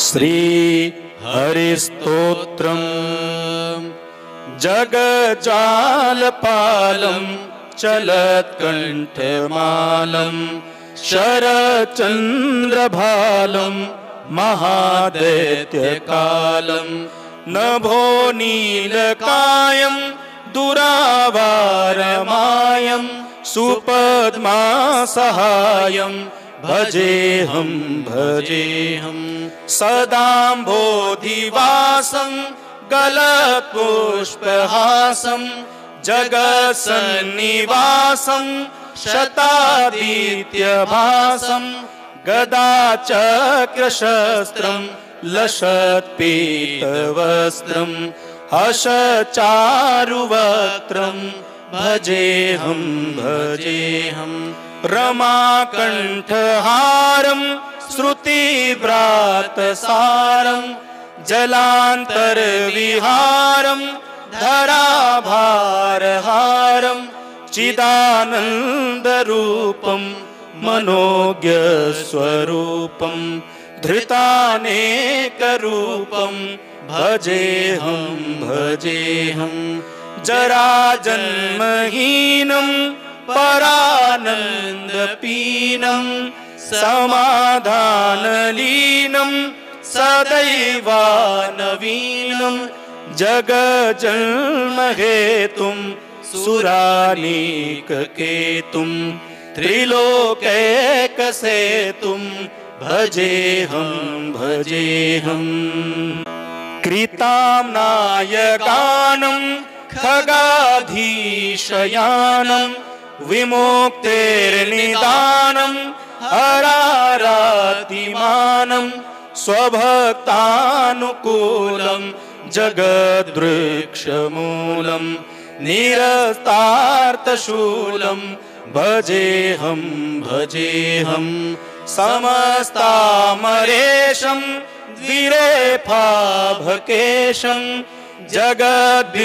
श्री हरिस्तोत्रम् जगजालपालं चलत्कण्ठमालं शरचन्द्रभालं महादैत्यकालं नभो नीलकायं दुरावारमायं सुपद्मासहायं भजेऽहं भजेऽहं सदाम्भोधिवासं गलत्पुष्पहासं जगत्सन्निवासं शतादित्यभासं गदाचक्रशस्त्रं लसत्पीतवस्त्रं हसचारुवक्त्रं भजेऽहं भजेऽहं रमाकण्ठहारं श्रुतिव्रातसारं जलान्तरविहारं धराभारहारं चिदानन्दरूपं मनोज्ञस्वरूपं धृतानेकरूपं भजेऽहं भजेऽहं जराजन्महीनं परानन्दपीनं समाधानलीनं सदैवानवीनं जगजन्महेतुं सुरानीककेतुं त्रिलोकैकसेतुं भजेऽहं भजेऽहं कृताम्नायगानं खगाधीशयानं विमुक्तेर्निदानं हरारातिमानं स्वभक्तानुकूलं जगद्वृक्षमूलं निरस्तार्थशूलं भजेऽहं भजेऽहं समस्तामरेशं द्विरेफाभकेशं जगद्बिम्बलेशं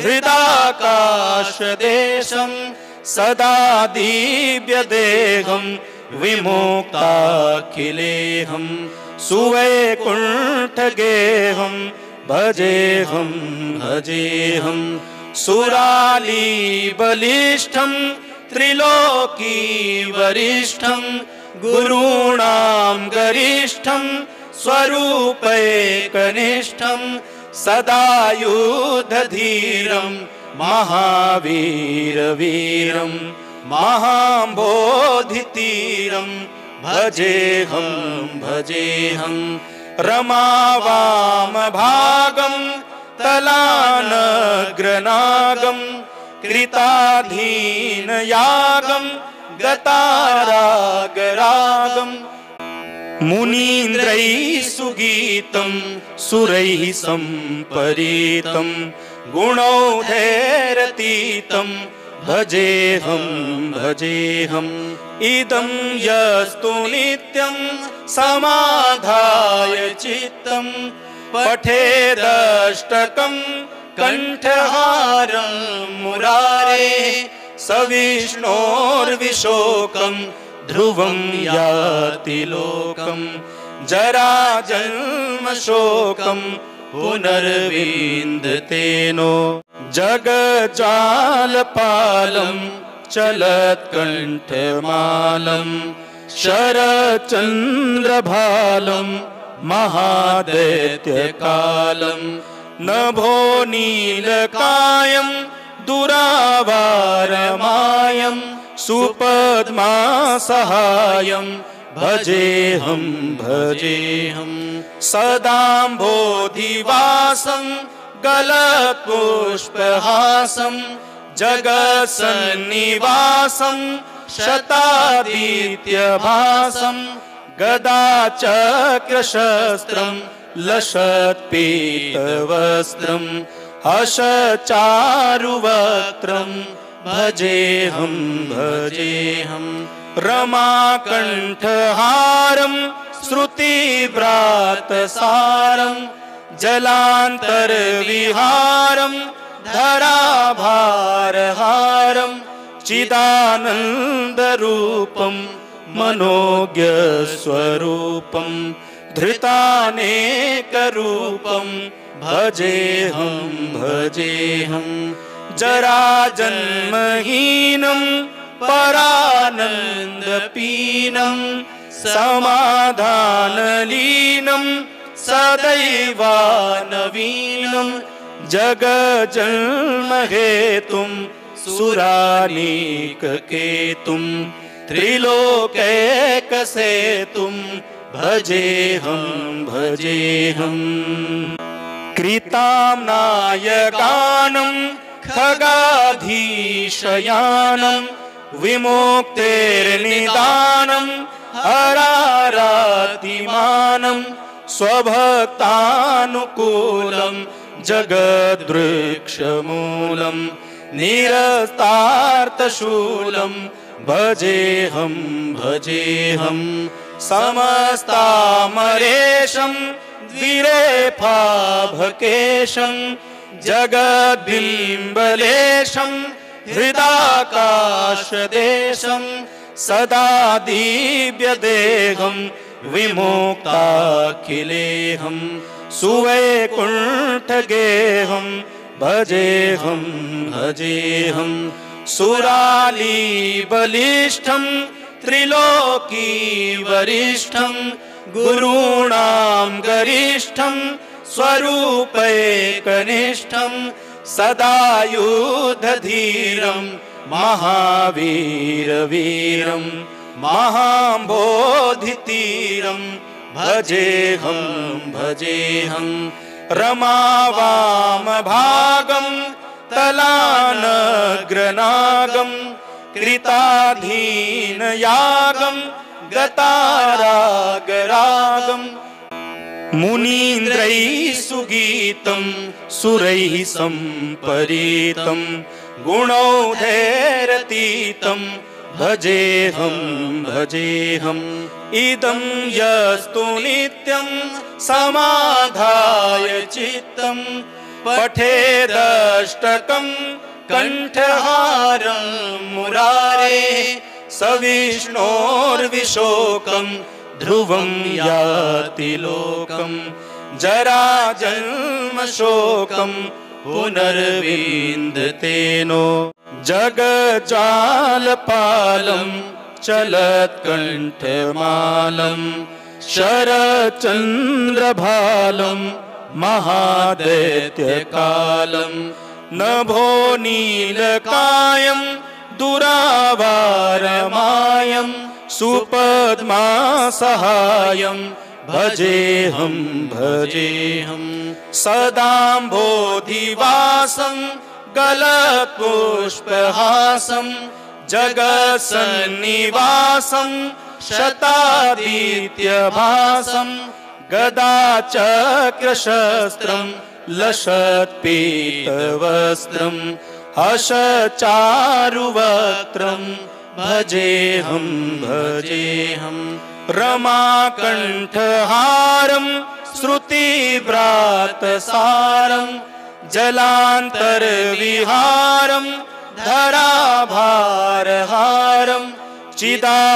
हृदाकाशदेशं सदा दिव्यदेहं विमुक्ताखिलेऽहं सुवैकुण्ठगेहं भजेऽहं भजेऽहं सुरालीबलिष्ठं त्रिलोकीवरिष्ठं गुरूणां गरिष्ठं स्वरूपैकनिष्ठं सदायुधधीरं महावीरवीरं महाम्बोधितीरं भजेऽहं भजेऽहं रमावामभागं तलानग्रनागं कृताधीनयागं गतारागरागं मुनीन्द्रैः सुगीतं सुरैः सम्परीतं गुणौघैरतीतं भजेऽहं भजेऽहम् इदं यस्तु नित्यं समाधाय चित्तं पठेदष्टकं कण्ठहारं मुरारेः स विष्णोर्विशोकं ध्रुवं याति लोकं जराजन्मशोकं पुनर्विन्दतेनो जगजालपालं चलत्कण्ठमालं शरचन्द्रभालं महादैत्यकालं नभो नीलकायं दुरावारमायं सुपद्मासहायं भजेऽहं भजेऽहं सदाम्भोधिवासं गलत्पुष्पहासं जगत्सन्निवासं शतादित्यभासं गदाचक्रशस्त्रं लसत्पीतवस्त्रं हसचारुवक्त्रं भजेऽहं भजेऽहं रमाकण्ठहारं श्रुतिव्रातसारं जलान्तरविहारं धराभारहारं चिदानन्दरूपं मनोज्ञस्वरूपं धृतानेकरूपं भजेऽहं भजेऽहं जराजन्महीनं परानन्दपीनं समाधानलीनं सदैवानवीनं जगज्जन्महेतुं सुरानीककेतुं त्रिलोकैकसेतुं भजेऽहं भजेऽहं कृताम्नायकानं खगाधीशयानं विमुक्तेर्निदानं हरारातिमानं स्वभक्तानुकूलं जगद्वृक्षमूलं निरस्तार्थशूलं भजेऽहं भजेऽहं समस्तामरेशं द्विरेफाभकेशं जगद्बिम्बलेशं हृदाकाशदेशं सदा दिव्यदेहं विमुक्ताखिलेऽहं सुवैकुण्ठगेहं भजेऽहं भजेऽहं सुरालीबलिष्ठं त्रिलोकीवरिष्ठं गुरूणां गरिष्ठं स्वरूपैकनिष्ठं सदा युद्धधीरं महावीरवीरं महाम्बोधितीरं भजेऽहं भजेऽहं रमावामभागं तलानग्रनागं कृताधीनयागं गतारागरागं मुनीन्द्रैः सुगीतं सुरैः सम्परीतं गुणौघैरतीतं भजेऽहं भजेऽहं इदं यस्तु नित्यं समाधाय चित्तं पठेदष्टकं कण्ठहारं मुरारेः सविष्णोर्विशोकं ध्रुवं याति लोकं जराजन्मशोकं पुनर्विन्दतेनो जगज्जालपालं चलत्कण्ठमालं शरचन्द्रभालं महादैत्यकालं नभो नीलकायं दुरावारमायं सुपद्मासहायं भजेऽहं भजेऽहं सदाम्भोधिवासं गलत्पुष्पहासं जगत्सन्निवासं शतादित्यभासं गदाचक्रशस्त्रं लसत्पीतवस्त्रं हसचारुवक्त्रं भजेऽहं भजेऽहं रमाकण्ठहारं श्रुतिव्रातसारं जलान्तर्विहारं धराभारहारं चिदानन्दरूपं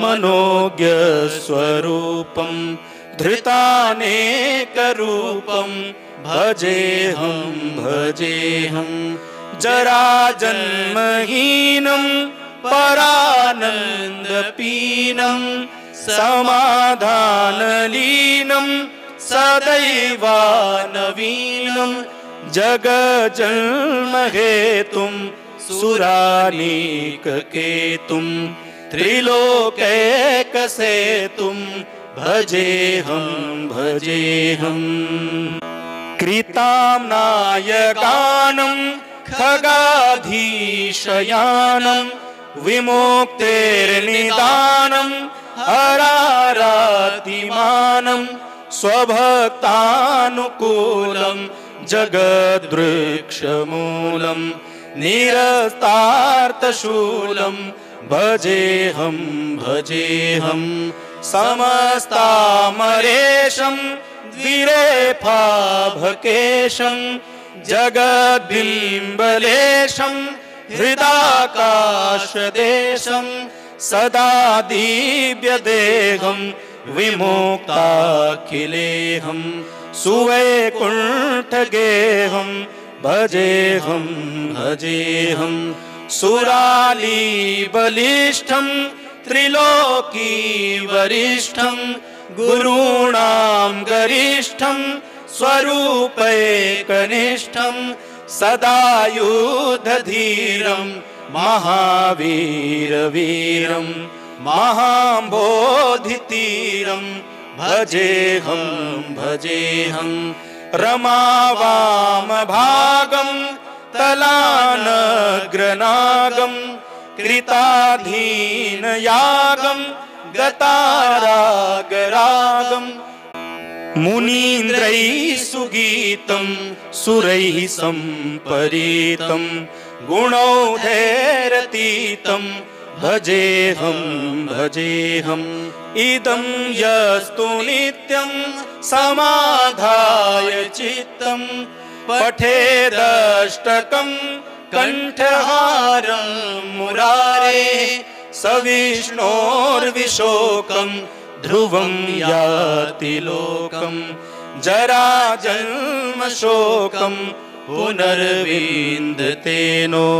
मनोज्ञस्वरूपं धृतानेकरूपं भजेऽहं भजेऽहं जराजन्महीनं परानन्दपीनं समाधानलीनं सदैवानवीनं जगज्जन्महेतुं सुरानीककेतुं त्रिलोकैकसेतुं भजेऽहं भजेऽहं कृताम्नायकानं खगाधीशयानं विमुक्तेर्निदानं हरारातिमानं स्वभक्तानुकूलं जगद्वृक्षमूलं निरस्तार्थशूलं भजेऽहं भजेऽहं समस्तामरेशं द्विरेफाभकेशं जगद्बिम्बलेशं हृदाकाशदेशं सदा दिव्यदेहं विमुक्ताखिलेहं सुवैकुण्ठगेहं भजेहं भजेहं सुरालीबलिष्ठं त्रिलोकीवरिष्ठं गुरूणां गरिष्ठं स्वरूपैकनिष्ठं सदा युद्धधीरं महावीरवीरं महाबोधितीरं भजेहं भजेहं रमावामभागं तलानग्रनागं कृताधीनयागं गतारागरागं मुनीन्द्रैः सुगीतं सुरैः सम्परीतं गुणौघैरतीतं भजेहं भजेहम् इदं यस्तु नित्यं समाधाय चित्तं पठेदष्टकं कण्ठहारं मुरारेः स विष्णोर्विशोकं ध्रुवं याति लोकं जराजन्मशोकं पुनर्विन्दते नो।